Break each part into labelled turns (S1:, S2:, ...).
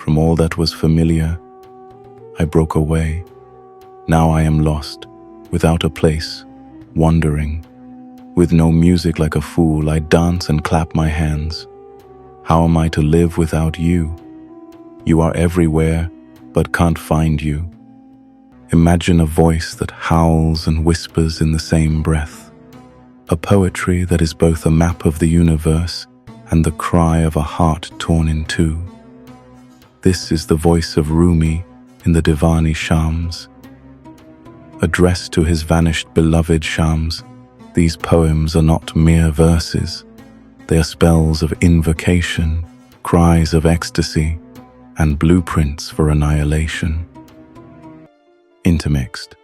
S1: from all that was familiar. I broke away. Now I am lost, without a place, wandering. With no music, like a fool, I dance and clap my hands. How am I to live without you? You are everywhere, but can't find you. Imagine a voice that howls and whispers in the same breath. A poetry that is both a map of the universe and the cry of a heart torn in two. This is the voice of Rumi in the Divan-e Shams. Addressed to his vanished beloved Shams, these poems are not mere verses. They are spells of invocation, cries of ecstasy, and blueprints for annihilation. Intermixed.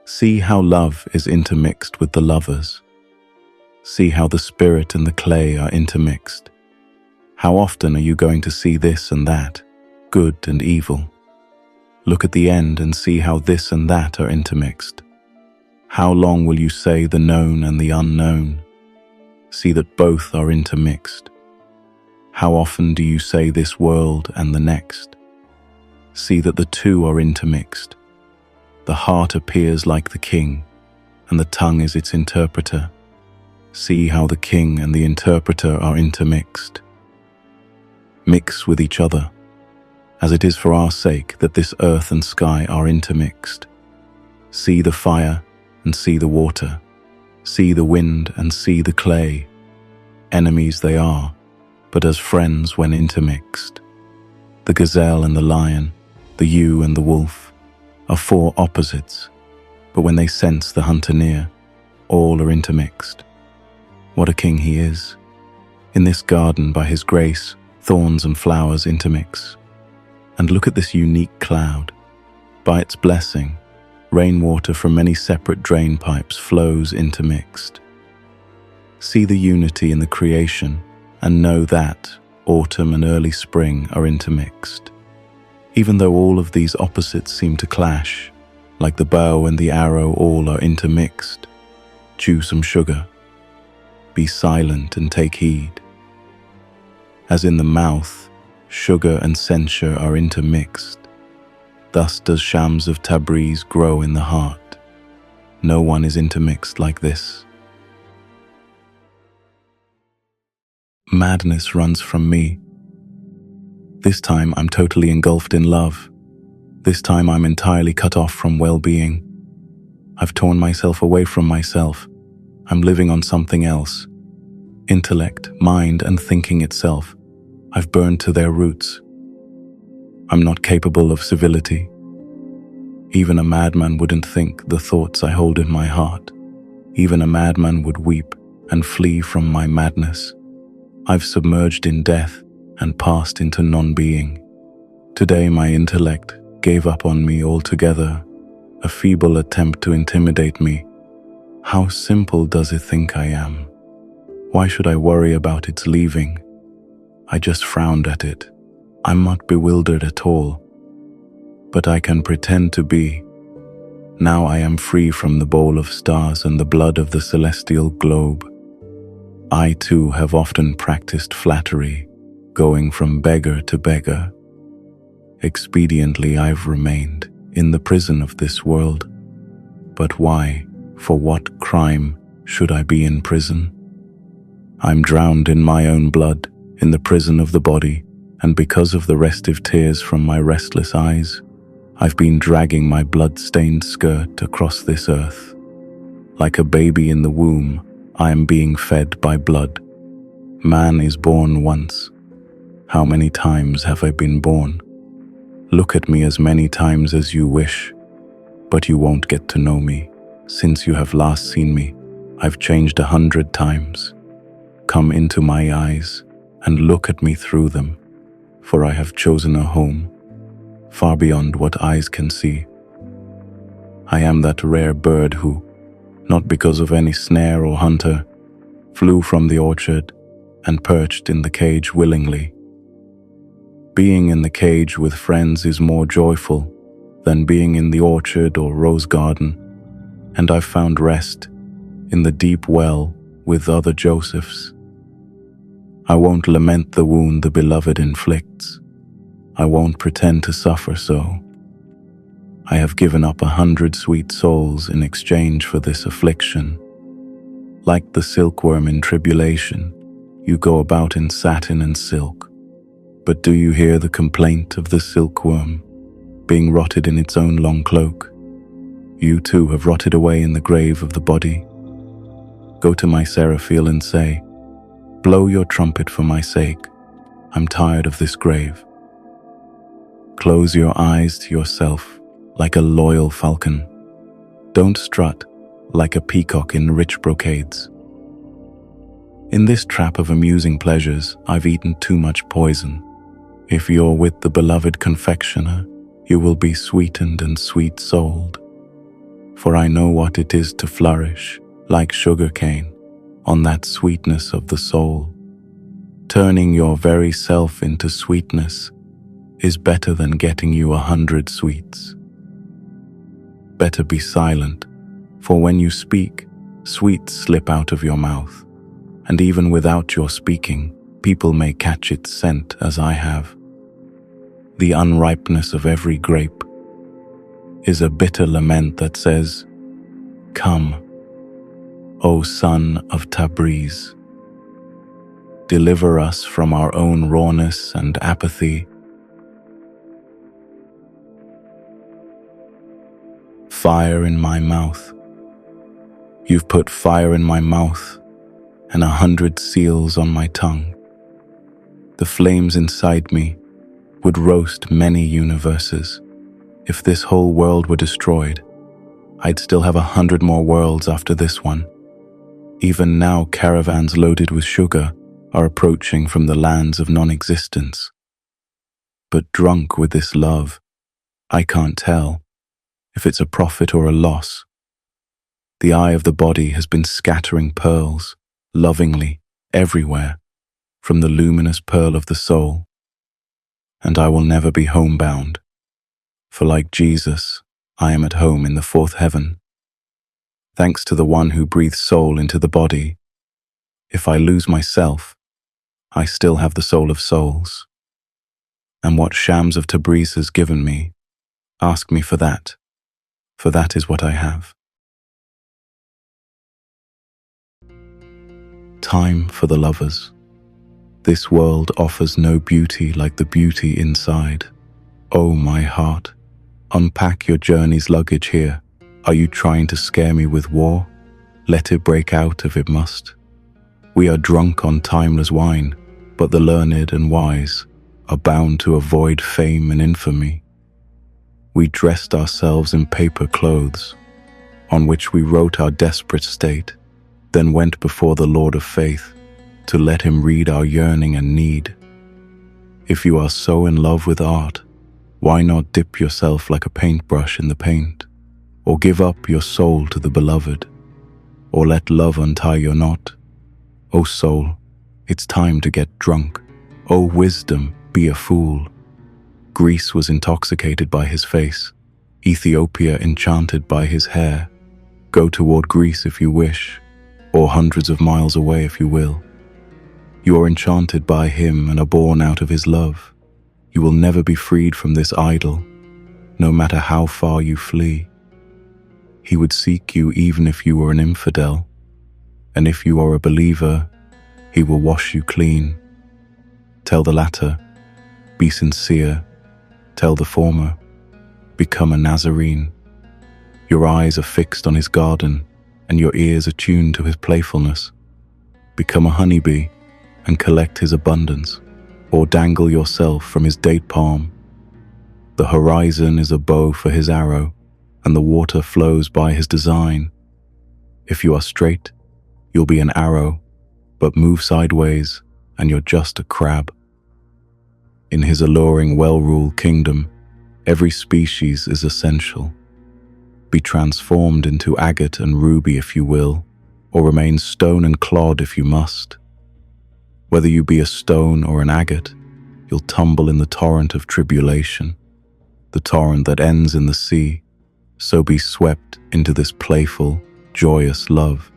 S1: See how love is intermixed with the lovers. See how the spirit and the clay are intermixed. How often are you going to see this and that, good and evil? Look at the end and see how this and that are intermixed. How long will you say the known and the unknown? See that both are intermixed. How often do you say this world and the next? See that the two are intermixed. The heart appears like the king, and the tongue is its interpreter. See how the king and the interpreter are intermixed. Mix with each other, as it is for our sake that this earth and sky are intermixed. See the fire and see the water. See the wind and see the clay. Enemies they are, but as friends when intermixed. The gazelle and the lion, the ewe and the wolf, are four opposites, but when they sense the hunter near, all are intermixed. What a king he is! In this garden, by his grace, thorns and flowers intermix. And look at this unique cloud. By its blessing, rainwater from many separate drain pipes flows intermixed. See the unity in the creation and know that autumn and early spring are intermixed. Even though all of these opposites seem to clash, like the bow and the arrow, all are intermixed. Chew some sugar. Be silent and take heed. As in the mouth, sugar and censure are intermixed. Thus does Shams of Tabriz grow in the heart. No one is intermixed like this. Madness runs from me. This time I'm totally engulfed in love. This time I'm entirely cut off from well-being. I've torn myself away from myself. I'm living on something else. Intellect, mind, and thinking itself, I've burned to their roots. I'm not capable of civility. Even a madman wouldn't think the thoughts I hold in my heart. Even a madman would weep and flee from my madness. I've submerged in death and passed into non-being. Today my intellect gave up on me altogether, a feeble attempt to intimidate me. How simple does it think I am? Why should I worry about its leaving? I just frowned at it. I'm not bewildered at all, but I can pretend to be. Now I am free from the bowl of stars and the blood of the celestial globe. I too have often practiced flattery, going from beggar to beggar. Expediently I've remained in the prison of this world. But why, for what crime, should I be in prison? I'm drowned in my own blood, in the prison of the body, and because of the restive tears from my restless eyes, I've been dragging my blood-stained skirt across this earth. Like a baby in the womb, I am being fed by blood. Man is born once. How many times have I been born? Look at me as many times as you wish, but you won't get to know me. Since you have last seen me, I've changed 100 times. Come into my eyes and look at me through them, for I have chosen a home, far beyond what eyes can see. I am that rare bird who, not because of any snare or hunter, flew from the orchard and perched in the cage willingly. Being in the cage with friends is more joyful than being in the orchard or rose garden, and I've found rest in the deep well with other Josephs. I won't lament the wound the beloved inflicts, I won't pretend to suffer so. I have given up 100 sweet souls in exchange for this affliction. Like the silkworm in tribulation, you go about in satin and silk. But do you hear the complaint of the silkworm, being rotted in its own long cloak? You too have rotted away in the grave of the body. Go to my seraphil and say, blow your trumpet for my sake. I'm tired of this grave. Close your eyes to yourself like a loyal falcon. Don't strut like a peacock in rich brocades. In this trap of amusing pleasures, I've eaten too much poison. If you're with the beloved confectioner, you will be sweetened and sweet-souled. For I know what it is to flourish, like sugar cane, on that sweetness of the soul. Turning your very self into sweetness is better than getting you 100 sweets. Better be silent, for when you speak, sweets slip out of your mouth, and even without your speaking, people may catch its scent as I have. The unripeness of every grape is a bitter lament that says, come, O son of Tabriz, deliver us from our own rawness and apathy. Fire in my mouth. You've put fire in my mouth and 100 seals on my tongue. The flames inside me would roast many universes. If this whole world were destroyed, I'd still have 100 more worlds after this one. Even now, caravans loaded with sugar are approaching from the lands of non-existence. But drunk with this love, I can't tell if it's a profit or a loss. The eye of the body has been scattering pearls, lovingly, everywhere, from the luminous pearl of the soul. And I will never be homebound, for like Jesus, I am at home in the fourth heaven. Thanks to the one who breathes soul into the body, if I lose myself, I still have the soul of souls. And what Shams of Tabriz has given me, ask me for that is what I have. Time for the lovers. This world offers no beauty like the beauty inside. Oh, my heart, unpack your journey's luggage here. Are you trying to scare me with war? Let it break out if it must. We are drunk on timeless wine, but the learned and wise are bound to avoid fame and infamy. We dressed ourselves in paper clothes, on which we wrote our desperate state, then went before the Lord of Faith to let him read our yearning and need. If you are so in love with art, why not dip yourself like a paintbrush in the paint, or give up your soul to the beloved, or let love untie your knot? O soul, it's time to get drunk. O wisdom, be a fool. Greece was intoxicated by his face, Ethiopia enchanted by his hair. Go toward Greece if you wish, or hundreds of miles away if you will. You are enchanted by him and are born out of his love. You will never be freed from this idol, no matter how far you flee. He would seek you even if you were an infidel, and if you are a believer, he will wash you clean. Tell the latter, be sincere. Tell the former, become a Nazarene. Your eyes are fixed on his garden, and your ears are tuned to his playfulness. Become a honeybee and collect his abundance, or dangle yourself from his date palm. The horizon is a bow for his arrow, and the water flows by his design. If you are straight, you'll be an arrow, but move sideways, and you're just a crab. In his alluring, well-ruled kingdom, every species is essential. Be transformed into agate and ruby if you will, or remain stone and clod if you must. Whether you be a stone or an agate, you'll tumble in the torrent of tribulation, the torrent that ends in the sea. So be swept into this playful, joyous love.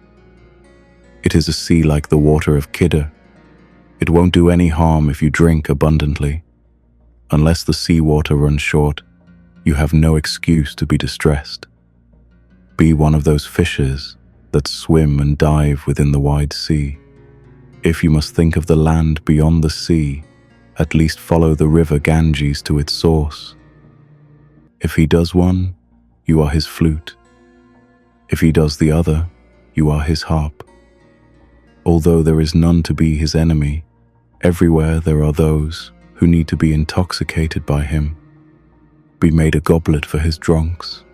S1: It is a sea like the water of Kidder. It won't do any harm if you drink abundantly. Unless the seawater runs short, you have no excuse to be distressed. Be one of those fishes that swim and dive within the wide sea. If you must think of the land beyond the sea, at least follow the river Ganges to its source. If he does one, you are his flute. If he does the other, you are his harp. Although there is none to be his enemy, everywhere there are those who need to be intoxicated by him. Be made a goblet for his drunks.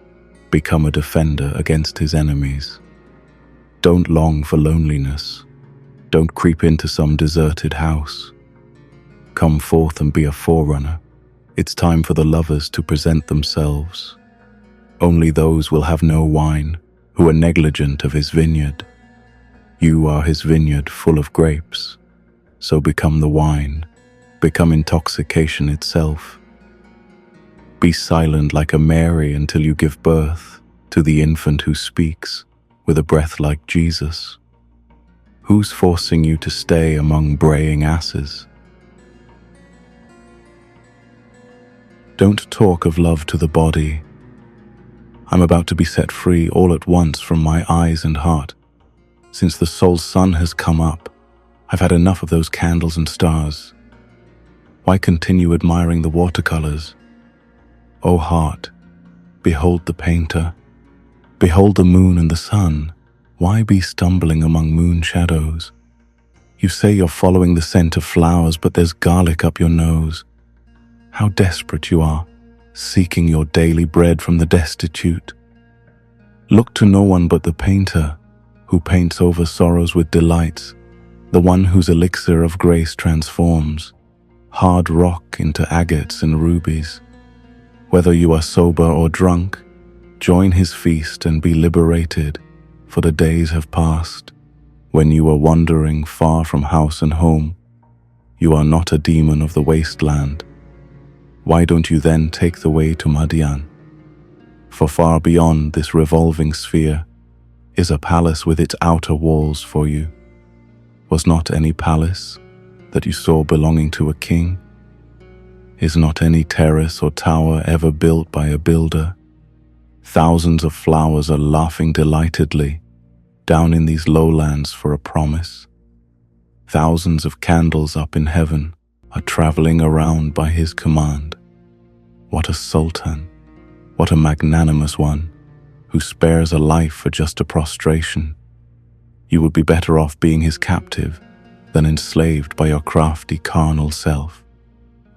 S1: Become a defender against his enemies. Don't long for loneliness. Don't creep into some deserted house. Come forth and be a forerunner. It's time for the lovers to present themselves. Only those will have no wine who are negligent of his vineyard. You are his vineyard full of grapes, so become the wine, become intoxication itself. Be silent like a Mary until you give birth to the infant who speaks with a breath like Jesus. Who's forcing you to stay among braying asses? Don't talk of love to the body. I'm about to be set free all at once from my eyes and heart. Since the soul's sun has come up, I've had enough of those candles and stars. Why continue admiring the watercolors? O heart, behold the painter. Behold the moon and the sun. Why be stumbling among moon shadows? You say you're following the scent of flowers, but there's garlic up your nose. How desperate you are, seeking your daily bread from the destitute. Look to no one but the painter, who paints over sorrows with delights, the one whose elixir of grace transforms hard rock into agates and rubies. Whether you are sober or drunk, join his feast and be liberated, for the days have passed when you were wandering far from house and home. You are not a demon of the wasteland. Why don't you then take the way to Madian? For far beyond this revolving sphere is a palace with its outer walls for you. Was not any palace that you saw belonging to a king? Is not any terrace or tower ever built by a builder? Thousands of flowers are laughing delightedly down in these lowlands for a promise. Thousands of candles up in heaven are traveling around by his command. What a sultan, what a magnanimous one, who spares a life for just a prostration. You would be better off being his captive than enslaved by your crafty carnal self.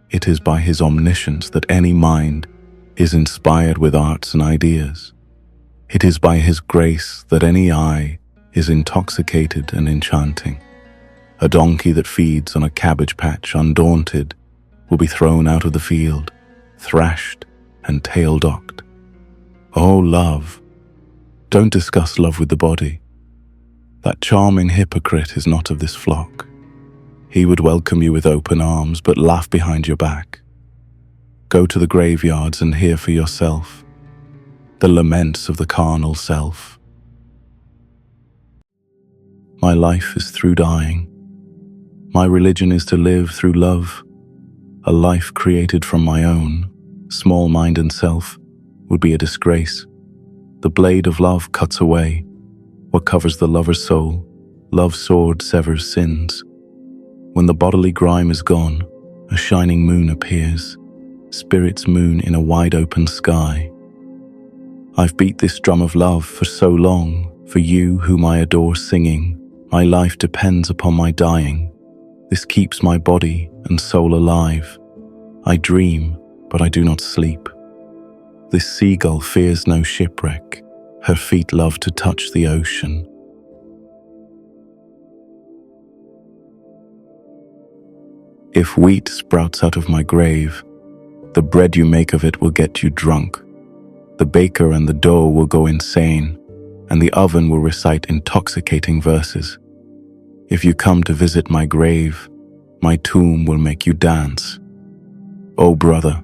S1: It is by his omniscience that any mind is inspired with arts and ideas. It is by his grace that any eye is intoxicated and enchanting. A donkey that feeds on a cabbage patch undaunted will be thrown out of the field, thrashed and tail-docked. Oh, love, don't discuss love with the body. That charming hypocrite is not of this flock. He would welcome you with open arms, but laugh behind your back. Go to the graveyards and hear for yourself the laments of the carnal self. My life is through dying. My religion is to live through love. A life created from my own, small mind and self, would be a disgrace. The blade of love cuts away what covers the lover's soul. Love's sword severs sins. When the bodily grime is gone, a shining moon appears, spirit's moon in a wide open sky. I've beat this drum of love for so long, for you whom I adore singing. My life depends upon my dying. This keeps my body and soul alive. I dream, but I do not sleep. This seagull fears no shipwreck. Her feet love to touch the ocean. If wheat sprouts out of my grave, the bread you make of it will get you drunk. The baker and the dough will go insane, and the oven will recite intoxicating verses. If you come to visit my grave, my tomb will make you dance. Oh brother,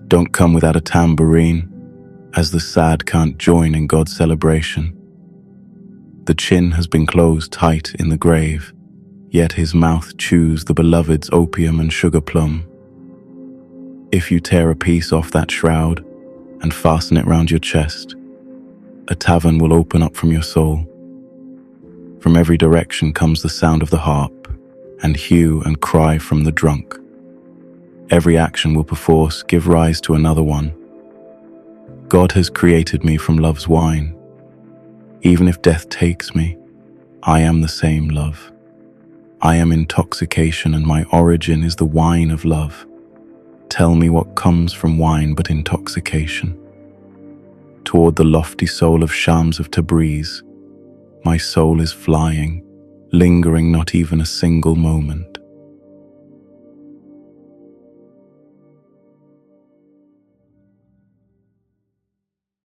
S1: don't come without a tambourine, as the sad can't join in God's celebration. The chin has been closed tight in the grave, yet his mouth chews the beloved's opium and sugar plum. If you tear a piece off that shroud and fasten it round your chest, a tavern will open up from your soul. From every direction comes the sound of the harp and hue and cry from the drunk. Every action will perforce give rise to another one. God has created me from love's wine. Even if death takes me, I am the same love. I am intoxication, and my origin is the wine of love. Tell me what comes from wine but intoxication. Toward the lofty soul of Shams of Tabriz, my soul is flying, lingering not even a single moment.